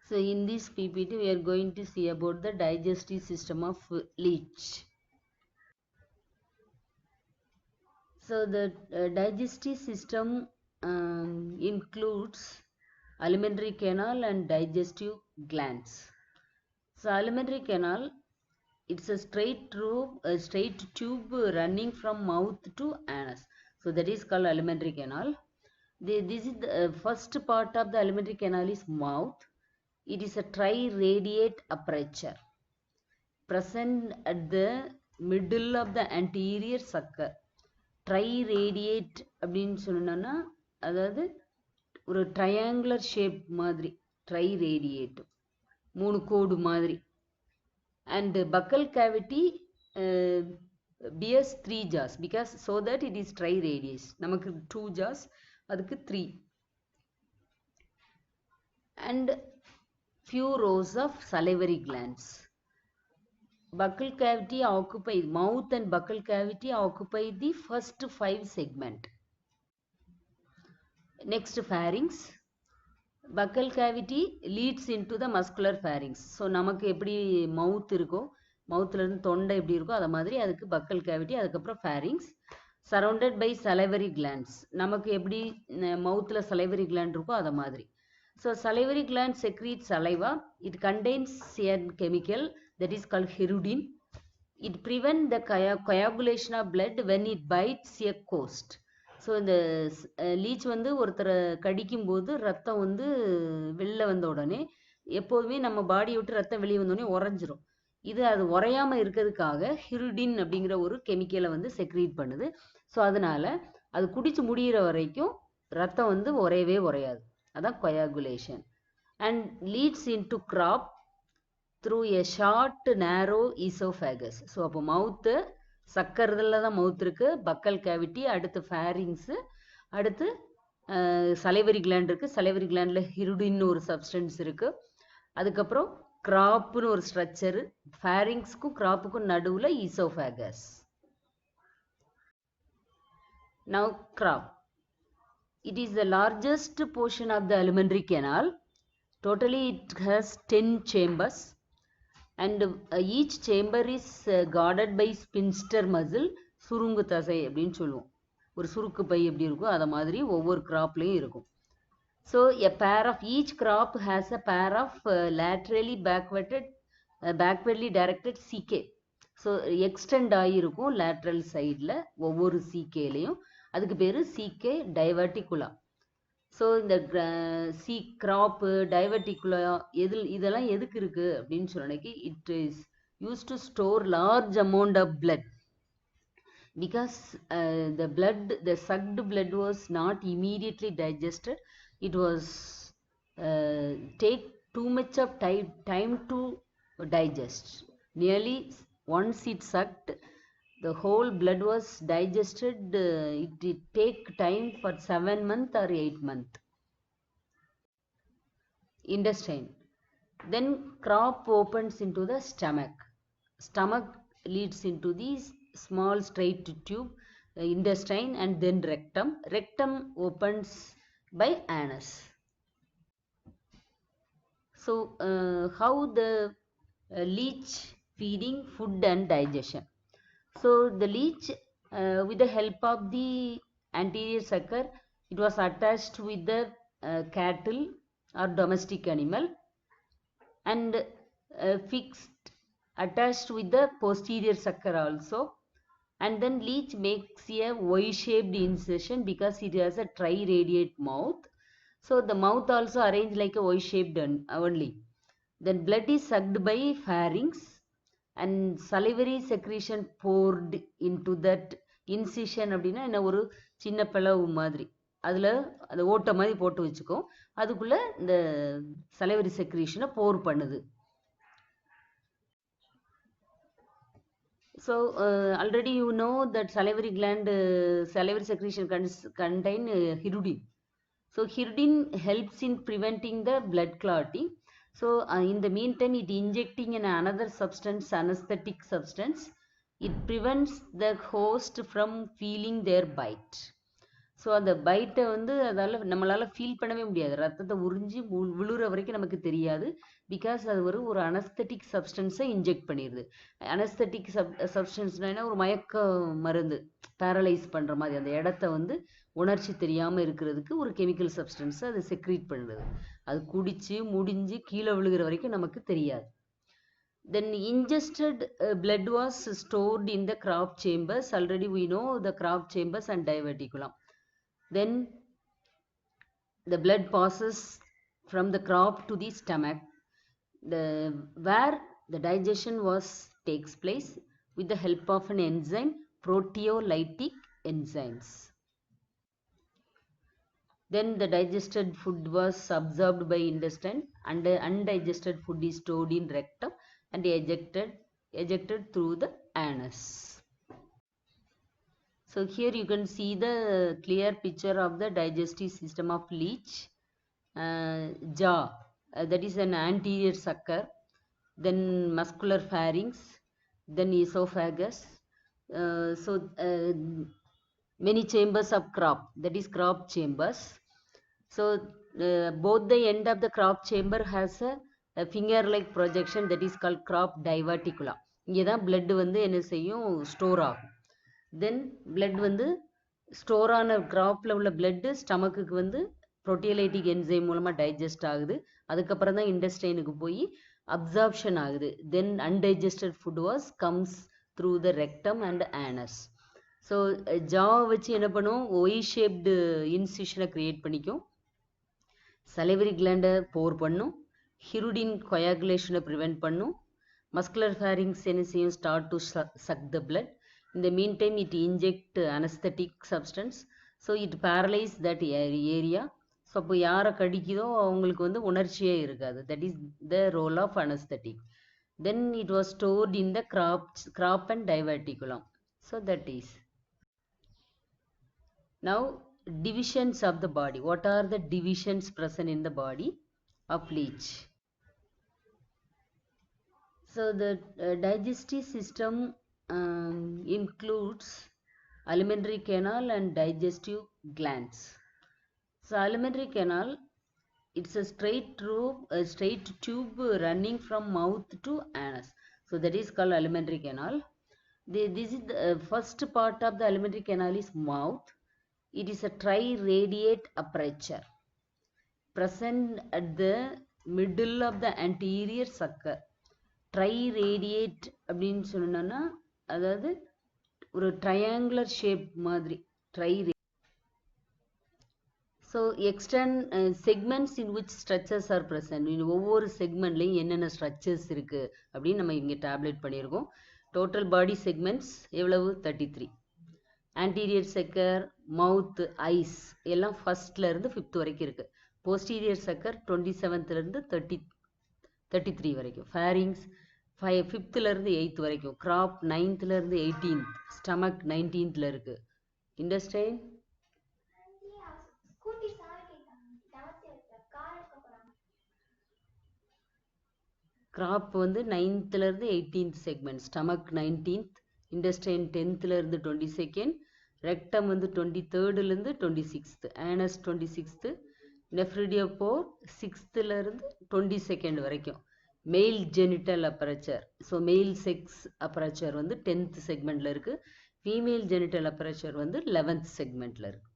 So in this PPT we are going to see about the digestive system of leech. So the digestive system includes alimentary canal and digestive glands. So alimentary canal, it's a straight tube running from mouth to anus. So that is called alimentary canal. This is the first part of the alimentary canal is mouth. It is a triradiate aperture present at the middle of the anterior sucker. Triradiate அப்படின்னு சொன்னோம்னா அதாவது ஒரு triangular shape மாதிரி triradiate, மூணு கோடு மாதிரி. And buccal cavity bears 3 jaws because so that it is triradiate. நமக்கு 2 jaws, அதுக்கு 3. And few rows of salivary glands. Buccal cavity occupy, mouth and buccal cavity occupy the first 5 segment. Next, pharynx. Buccal cavity leads into the muscular pharynx. So நமக்கு எப்படி mouth இருக்கோ, mouthல இருந்து தொண்டை எப்படி இருக்கோ அத மாதிரி அதுக்கு buccal cavity, அதுக்கப்புறம் pharynx surrounded by salivary glands. நமக்கு எப்படி mouthல salivary gland இருக்கோ அத மாதிரி. So salivary gland secretes saliva. It contains a chemical that is called hirudin. It prevents the coagulation of blood when it bites a coast. So இந்த leech வந்து ஒருத்தரை கடிக்கும் போது ரத்தம் வந்து வெளில வந்த உடனே எப்போதுமே நம்ம பாடியை விட்டு ரத்தம் வெளியே வந்தோடனே உறைஞ்சிரும். இது அது உறையாமல் இருக்கிறதுக்காக ஹிருடின் அப்படிங்கிற ஒரு கெமிக்கலை வந்து செக்ரீட் பண்ணுது. ஸோ அதனால அது குடிச்சு முடிகிற வரைக்கும் ரத்தம் வந்து உறையவே உறையாது. அதான் coagulation. And leads into crop through a short narrow esophagus. So அப்போ மவுத்து சக்கரதுல தான் மவுத் இருக்கு, பக்கல் கேவிட்டி, அடுத்து ஃபேரிங்ஸு, அடுத்து சலைவரி கிளாண்ட் இருக்கு. சலைவரி கிளாண்டில் ஹிருடின்னு ஒரு சப்ஸ்டன்ஸ் இருக்கு. அதுக்கப்புறம் கிராப்னு ஒரு ஸ்ட்ரக்சரு, ஃபேரிங்ஸ்க்கும் கிராப்புக்கும் நடுவில் oesophagus. Now crop. It is the largest portion of the alimentary canal. Totally it has 10 chambers. And each chamber is guarded by sphincter muscle. சுருங்கு தசை அப்படின்னு சொல்லுவோம். ஒரு சுருக்கு பை எப்படி இருக்கும் அத மாதிரி ஒவ்வொரு கிராப்லையும் இருக்கும். So a pair of each crop has a pair of laterally backwardly directed CK. So extend ஆகிருக்கும் lateral sideல ஒவ்வொரு CKலையும். அதுக்கு பேரு CK diverticula. ஸோ இந்த கிராப்பு டைவர்டிகுலா இதெல்லாம் எதுக்கு இருக்குது அப்படின்னு சொன்னக்கு it is use to store large amount of blood because the sucked blood was not immediately digested. It was take too much of time to digest. Nearly once it sucked, the whole blood was digested. It take time for 7 months or 8 months. Intestine. Then crop opens into the stomach. Stomach leads into the small straight tube, intestine, and then rectum. Rectum opens by anus. So how the leech feeding, food and digestion. So the leech with the help of the anterior sucker, it was attached with the cattle or domestic animal and fixed attached with the posterior sucker also. And then leech makes a Y-shaped incision because it has a triradiate mouth. So the mouth also arranged like a Y-shaped only. Then blood is sucked by pharynx and salivary secretion poured into that incision. அப்படின்னா என்ன, ஒரு சின்ன பிளவு மாதிரி அதில் அந்த ஓட்டை மாதிரி போட்டு வச்சுக்கோ, அதுக்குள்ளே இந்த salivary secretion pour பண்ணுது. So already you know that salivary gland, salivary secretion contain hirudin. So hirudin helps in preventing the blood clotting. So in the meantime it injecting in another substance, anesthetic substance. It prevents the host from feeling their bite. So அந்த பைட்டை வந்து நம்மளால feel பண்ணவே முடியாது. ரத்தத்தை உறிஞ்சி விழுற வரைக்கும் நமக்கு தெரியாது. பிகாஸ் அது ஒரு அனஸ்தட்டிக் சப்ஸ்டன்ஸை இன்ஜெக்ட் பண்ணிடுது. அனஸ்தட்டிக் சப்ஸ்டன்ஸ்னா ஒரு மயக்க மருந்து, பேரலைஸ் பண்ணுற மாதிரி அந்த இடத்த வந்து உணர்ச்சி தெரியாமல் இருக்கிறதுக்கு ஒரு கெமிக்கல் சப்ஸ்டன்ஸை அது செக்ரீட் பண்ணுது. அது குடிச்சு முடிஞ்சு கீழே விழுகிற வரைக்கும் நமக்கு தெரியாது. Then ingested blood was stored in the Kropf chambers. Already we know the Kropf chambers and diverticulum. Then the blood passes from the Kropf to the stomach, where the digestion takes place with the help of an enzyme, proteolytic enzymes. Then the digested food was absorbed by intestine, and the undigested food is stored in rectum and ejected through the anus. So here you can see the clear picture of the digestive system of leech. Jaw, that is an anterior sucker, then muscular pharynx, then esophagus. Many chambers of Kropf, that is Kropf chambers. So both the end of the Kropf chamber has a finger-like projection that is called Kropf diverticula. இங்கே தான் blood வந்து என்ன செய்யும், store ஆகும். தென் blood வந்து store ஆன Kropfல உள்ள blood ஸ்டமக்குக்கு வந்து புரோட்டியோலைட்டிக் என்சைம் மூலமாக டைஜஸ்ட் ஆகுது. அதுக்கப்புறம் தான் இண்டஸ்டைனுக்கு போய் அப்சார்ப்ஷன் ஆகுது. Then undigested food comes through the rectum and anus. So ஜாவை வச்சு என்ன பண்ணும், ஒய் ஷேப்டு இன்சிஷனை க்ரியேட் பண்ணிக்கும், சலைவரி கிளாண்டை போர் பண்ணும், ஹிருடின் கொயாகுலேஷனை ப்ரிவெண்ட் பண்ணும், மஸ்குலர் ஃபேரிங்ஸ் என்ன செய்யும், start to suck the blood. இந்த mean time it inject anaesthetic substance. So it paralyse that area. So அப்போ யாரை கடிக்குதோ அவங்களுக்கு வந்து உணர்ச்சியே இருக்காது. That is the role of anaesthetic. Then it was stored in the Kropf and diverticulum. So that is. Now divisions of the body. What are the divisions present in the body of leech? So the digestive system includes alimentary canal and digestive glands. So alimentary canal, it's a straight tube running from mouth to anus. So that is called alimentary canal. This is the first part of the alimentary canal is mouth. It is a triradiate aperture present at the middle of the anterior sucker. Triradiate அப்படின்னு சொன்னோம்னா அதாவது ஒரு triangular shape மாதிரி So segments in which structures are present. ஒவ்வொரு செக்மெண்ட்லையும் என்னென்ன structures இருக்கு அப்படின்னு நம்ம இங்கே டேப்லெட் பண்ணியிருக்கோம். டோட்டல் பாடி செக்மெண்ட்ஸ் எவ்வளவு, 33. ஆன்டீரியர் சக்கர், மவுத், ஐஸ் எல்லாம் ஃபர்ஸ்ட்ல இருந்து 5th வரைக்கும் இருக்கு. போஸ்டீரியர் சக்கர் 27th இருந்து 33 வரைக்கும். ஃபேரிங்ஸ் 5th இருந்து 8th வரைக்கும். Kropf 9th இருந்து 18th. ஸ்டமக் 19th இருக்கு. இண்டஸ்டைன் Kropf வந்து 9th இருந்து 18th segment. Stomach 19th, intestine 10th இருந்து 22nd, ரெக்டம் வந்து 23rd இருந்து 26th, ஆனஸ் 26th, நெஃப்ரிடியோபோர் 6th இருந்து 22nd வரைக்கும். Male genital apparatus, so male sex apparatus வந்து 10th செக்மெண்ட்ல இருக்கு. ஃபீமேல் ஜெனிட்டல் அப்பரச்சர் வந்து 11th செக்மெண்ட்ல இருக்கு.